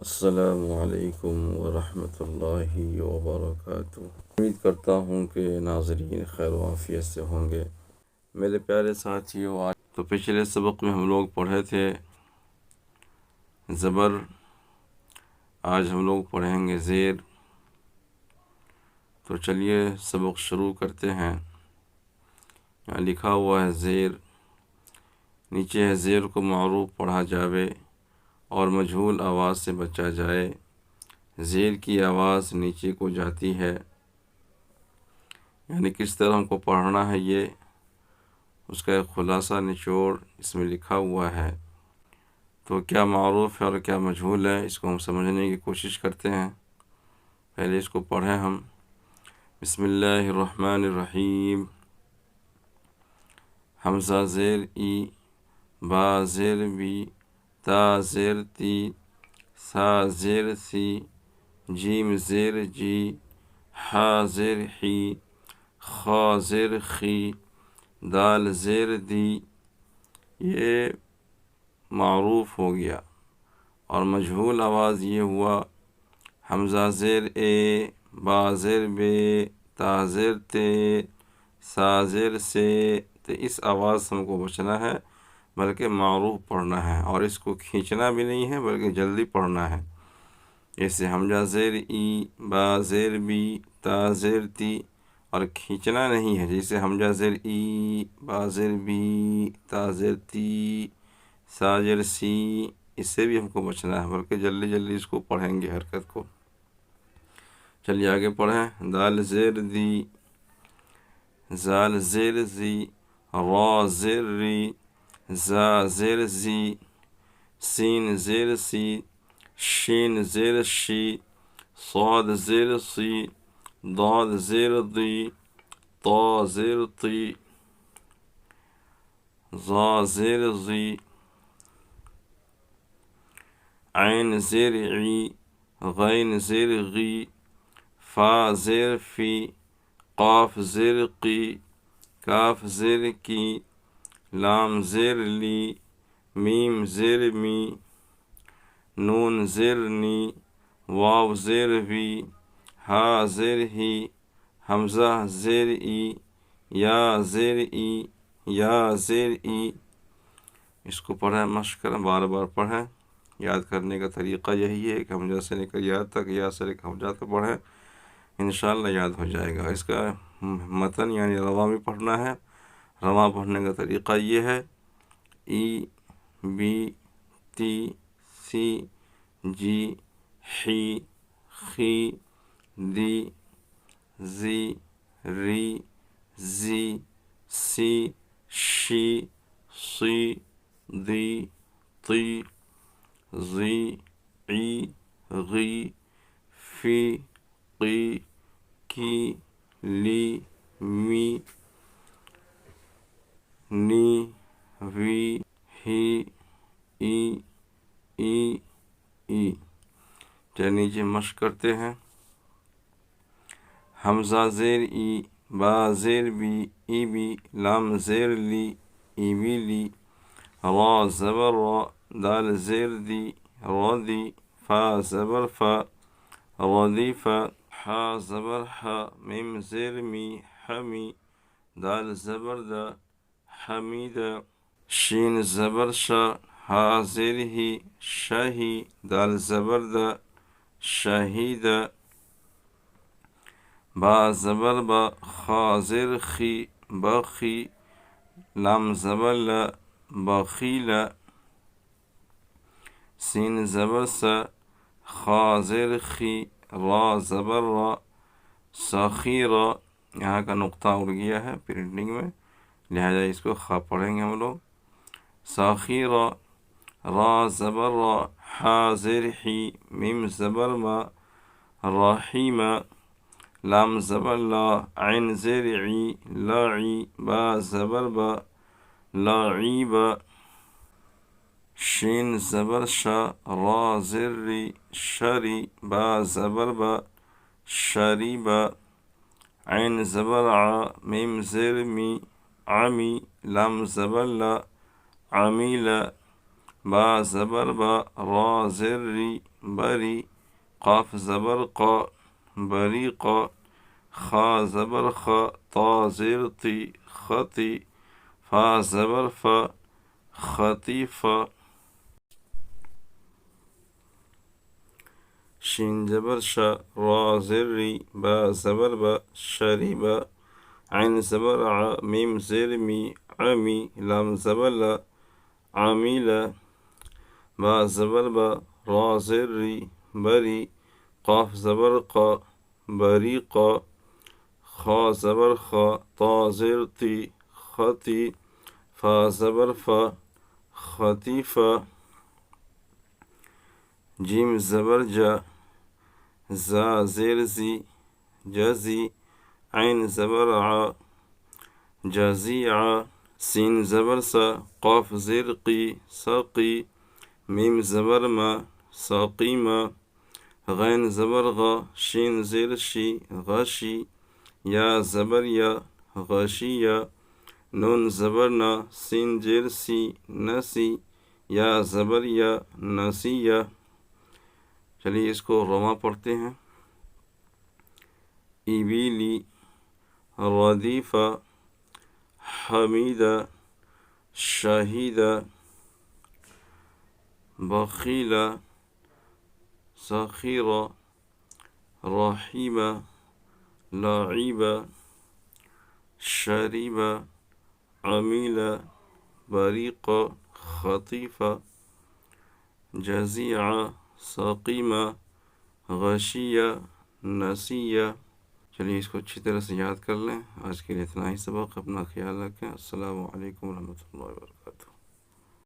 السلام علیکم ورحمۃ اللہ وبرکاتہ۔ امید کرتا ہوں کہ ناظرین خیر و عافیت سے ہوں گے۔ میرے پیارے ساتھیو، آج تو پچھلے سبق میں ہم لوگ پڑھے تھے زبر، آج ہم لوگ پڑھیں گے زیر۔ تو چلیے سبق شروع کرتے ہیں۔ یہاں لکھا ہوا ہے زیر، نیچے ہے زیر کو معروف پڑھا جاوے اور مجہول آواز سے بچا جائے۔ زیر کی آواز نیچے کو جاتی ہے، یعنی کس طرح ہم کو پڑھنا ہے، یہ اس کا ایک خلاصہ نچوڑ اس میں لکھا ہوا ہے۔ تو کیا معروف ہے اور کیا مجہول ہے، اس کو ہم سمجھنے کی کوشش کرتے ہیں۔ پہلے اس کو پڑھیں ہم۔ بسم اللہ الرحمن الرحیم۔ حمزہ زیر ای، با زیر بی، تا زیر تی، سا زیر سی، جیم زیر جی، حا زیر حی، خا زیر خی، دال زیر دی۔ یہ معروف ہو گیا۔ اور مجہول آواز یہ ہوا حمزہ زیر اے، با زیر بے، تا زیر تے، سا زیر سے۔ تو اس آواز سے ہم کو بچنا ہے، بلکہ معروف پڑھنا ہے، اور اس کو کھینچنا بھی نہیں ہے بلکہ جلدی پڑھنا ہے۔ جیسے حمزہ زیر ای، با زیر بی، تا زیر تی، اور کھینچنا نہیں ہے، جیسے حمزہ زیر ای، با زیر بی، تا زیر تی، سا زیر سی۔ اس سے بھی ہم کو بچنا ہے، بلکہ جلدی جلدی اس کو پڑھیں گے حرکت کو۔ چلیے آگے پڑھیں۔ دال زیر دی، زال زیر زی، را زیر ری، زا زیر زی، سین زیر سی، شین زیر شی، صاد زیر سی، ضاد زیر دی، طا زیر تی، ظا زیر زی، عین زیر عی، غین زیر غی، فا زیر فی، قاف زیر قی، کاف زیر کی، لام زیر لی، میم زیر می، نون زیر نی، واو زیر وی، ہا زیر ہی، حمزہ زیر ای، یا زیر ای، یا زیر ای۔ اس کو پڑھیں، مشق کریں، بار بار پڑھیں۔ یاد کرنے کا طریقہ یہی ہے کہ حمزہ سے لے کر یا تک، یا سے لے کر حمزہ تک پڑھیں، انشاءاللہ یاد ہو جائے گا۔ اس کا متن یعنی رواں بھی پڑھنا ہے۔ رواں پڑھنے کا طریقہ یہ ہے: ای، بی، تی، سی، جی، حی، خی، دی، زی، ری، زی، سی، شی، صی، دی، طی، ظی، عی، غی، فی، قی، کی، لی، می، نی، وی، ہی، ای، ای، ای۔ چلیے نیچے مشق کرتے ہیں۔ حمزہ زیر ای، با زیر بی، ای بی، لام زیر لی، ای بی لی، را زبر را، دال زیر دی، را دی، فا زبر فا، ردی فا، حا زبر حا، میم زیر می، حمی، دال زبر دا، حمیدہ، شین زبر شا، ہا زیر ہی، شہی، دال زبر دا، شہیدہ، با زبر با، خا زیر خی، بخی، لام زبر لا، بخیلا، سین زبر سا، خا زیر خی، را زبر را، سخیرہ۔ یہاں کا نقطہ اڑ گیا ہے پرنٹنگ میں، لہذا اس کو خا پڑھیں گے ہم لوگ۔ سخیرہ، را زبر را، حا زیر حی، میم زبر ما، رحیمہ، لام زبر لا، عین زیر عی، لاعی، با زبر با، لاعیبہ، شین زبر شا، را زیر ری، شری، با زبر با، شریبہ، عین زبر ع، میم زیر می، عمی، لام زبر لا، عمیلہ، با زبر با، را زر ری بری، قاف زبر قا بریقا، خا زبر خا تا زر تی خطی، فا زبر فا خطیفا، شین زبر شا را زر ری با زبر با شریبا، عین زبر ع میم زر می عمی، لام زبر لا عمیلا، با زبر با را زر ری بری، قاف زبر قا بریقا، خا زبر خا تا زر تی خطی، فا زبر فا خطیفا، جیم زبر جا زا زیر زی جزی، عین زبر ع جزیع، سین زبر سا قاف زیر قی سقی، میم زبر ما ساقیما، غین زبر غا شین زیر شی غشی، یا زبر یا غشیہ، نون زبر نا سین زیر سی نسی، یا زبر یا نسیہ۔ چلیے اس کو روما پڑھتے ہیں۔ ایبیلی، ردیفہ، حمیدہ، شہیدہ، بخیلہ، سخیرہ، رحیبہ، لعیبہ، شریبہ، عمیلہ، بریقہ، خطیفہ، جزیعہ، سقیمہ، غشیہ، نسیہ۔ چلیے اس کو اچھی طرح سے یاد کر لیں۔ آج کے لیے اتنا ہی سبق، اپنا خیال رکھیں۔ السلام علیکم ورحمۃ اللہ وبرکاتہ۔